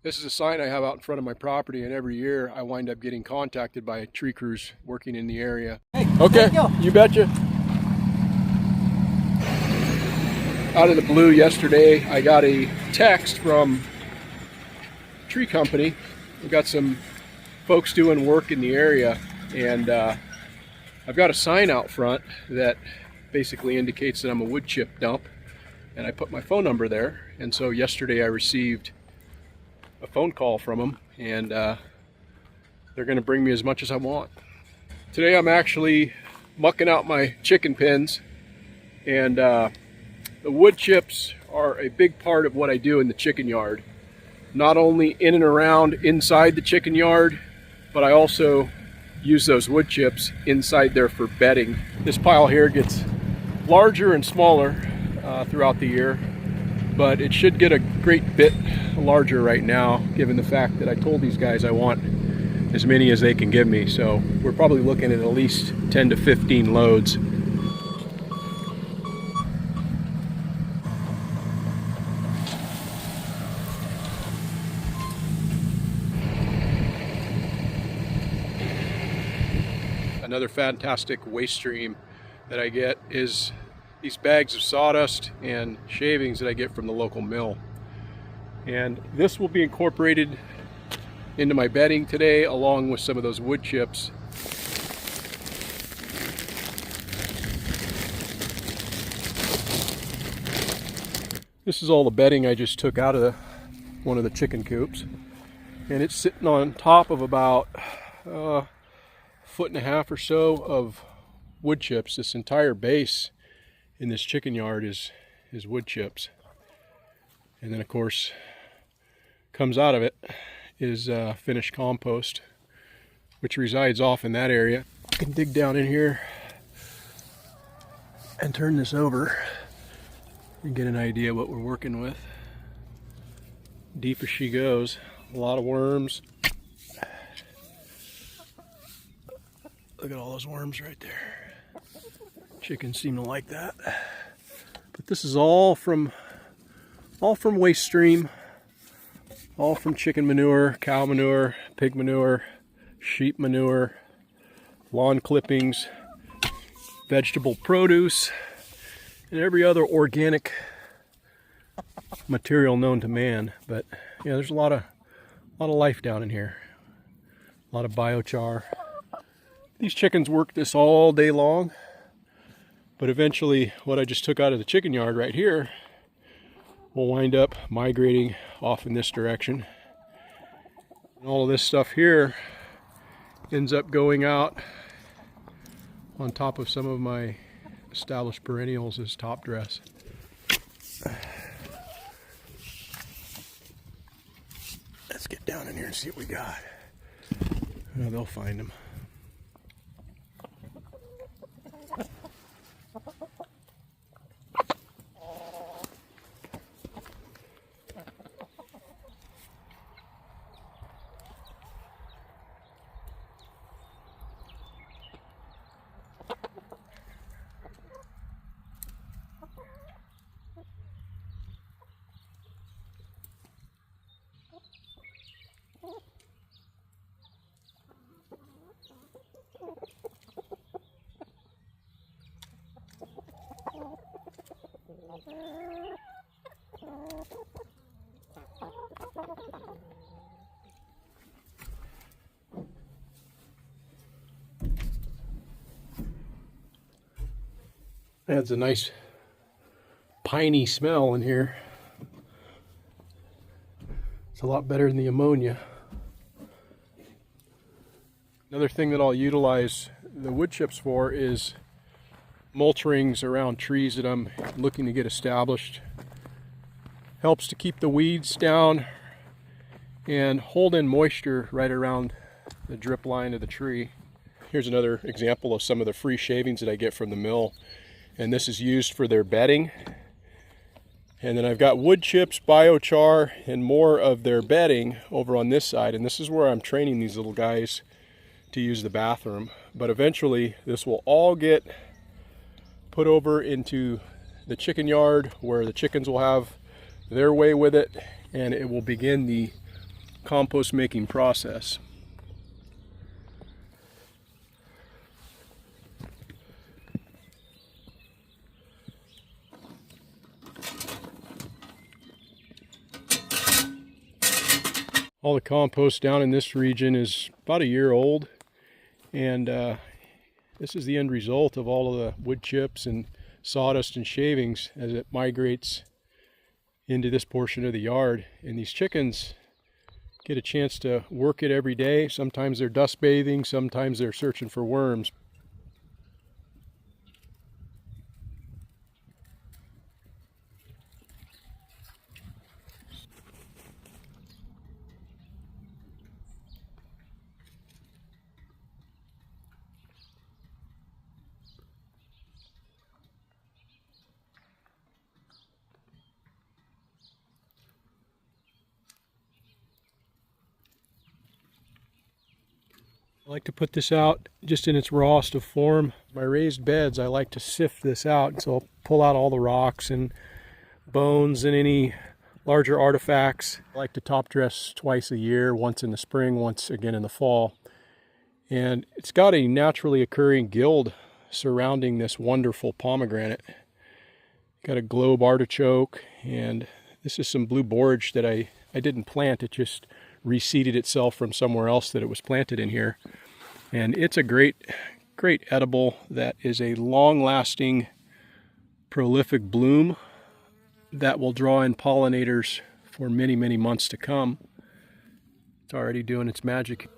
This is a sign I have out in front of my property, and every year I wind up getting contacted by tree crews working in the area. Hey, okay, you betcha. Out of the blue yesterday, I got a text from a tree company. We got some folks doing work in the area, and I've got a sign out front that basically indicates that I'm a wood chip dump, and I put my phone number there. And so yesterday I received a phone call from them, and they're going to bring me as much as I want. Today I'm actually mucking out my chicken pens, and the wood chips are a big part of what I do in the chicken yard. Not only in and around inside the chicken yard, but I also use those wood chips inside there for bedding. This pile here gets larger and smaller throughout the year, but it should get a great bit larger right now, given the fact that I told these guys I want as many as they can give me. So we're probably looking at least 10 to 15 loads. Another fantastic waste stream that I get is these bags of sawdust and shavings that I get from the local mill. And this will be incorporated into my bedding today, along with some of those wood chips. This is all the bedding I just took out of one of the chicken coops, and it's sitting on top of about a foot and a half or so of wood chips. This entire base in this chicken yard is wood chips, and then of course comes out of it is finished compost, which resides off in that area. I can dig down in here and turn this over and get an idea what we're working with. Deep as she goes, a lot of worms. Look at all those worms right there. Chickens seem to like that. But this is all from waste stream, all from chicken manure, cow manure, pig manure, sheep manure, lawn clippings, vegetable produce, and every other organic material known to man. But yeah, there's a lot of life down in here. A lot of biochar. These chickens work this all day long, but eventually what I just took out of the chicken yard right here will wind up migrating off in this direction. And all of this stuff here ends up going out on top of some of my established perennials as top dress. Let's get down in here and see what we got. Oh, they'll find them. Adds a nice piney smell in here. It's a lot better than the ammonia. Another thing that I'll utilize the wood chips for is mulch rings around trees that I'm looking to get established. Helps to keep the weeds down and hold in moisture right around the drip line of the tree. Here's another example of some of the free shavings that I get from the mill, and this is used for their bedding. And then I've got wood chips, biochar, and more of their bedding over on this side, and this is where I'm training these little guys to use the bathroom. But eventually this will all get put over into the chicken yard where the chickens will have their way with it, and it will begin the compost making process. All the compost down in this region is about a year old, and this is the end result of all of the wood chips and sawdust and shavings as it migrates into this portion of the yard. And these chickens get a chance to work it every day. Sometimes they're dust bathing, sometimes they're searching for worms. I like to put this out just in its rawest of form. My raised beds, I like to sift this out, so I'll pull out all the rocks and bones and any larger artifacts. I like to top dress twice a year, once in the spring, once again in the fall. And it's got a naturally occurring guild surrounding this wonderful pomegranate. Got a globe artichoke, and this is some blue borage that I didn't plant. It just reseeded itself from somewhere else that it was planted in here. And it's a great edible that is a long-lasting, prolific bloom that will draw in pollinators for many, many months to come. It's already doing its magic.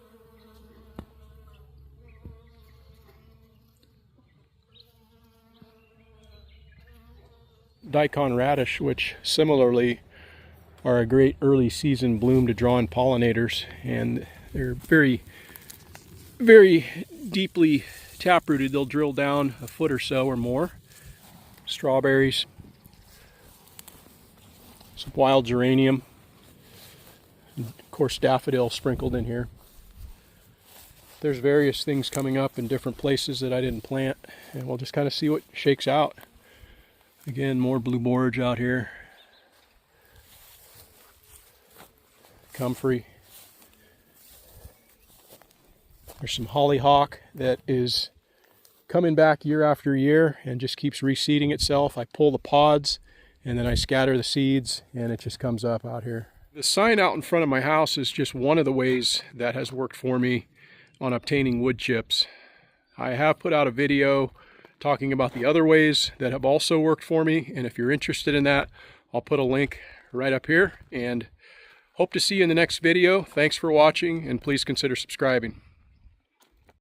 Daikon radish, which similarly are a great early season bloom to draw in pollinators, and they're very, very deeply taprooted. They'll drill down a foot or so or more. Strawberries, some wild geranium, and of course daffodil sprinkled in here. There's various things coming up in different places that I didn't plant, and we'll just kind of see what shakes out. Again, more blue borage out here. Comfrey. There's some hollyhock that is coming back year after year and just keeps reseeding itself. I pull the pods and then I scatter the seeds and it just comes up out here. The sign out in front of my house is just one of the ways that has worked for me on obtaining wood chips. I have put out a video talking about the other ways that have also worked for me, and if you're interested in that, I'll put a link right up here, and hope to see you in the next video. Thanks for watching, and please consider subscribing.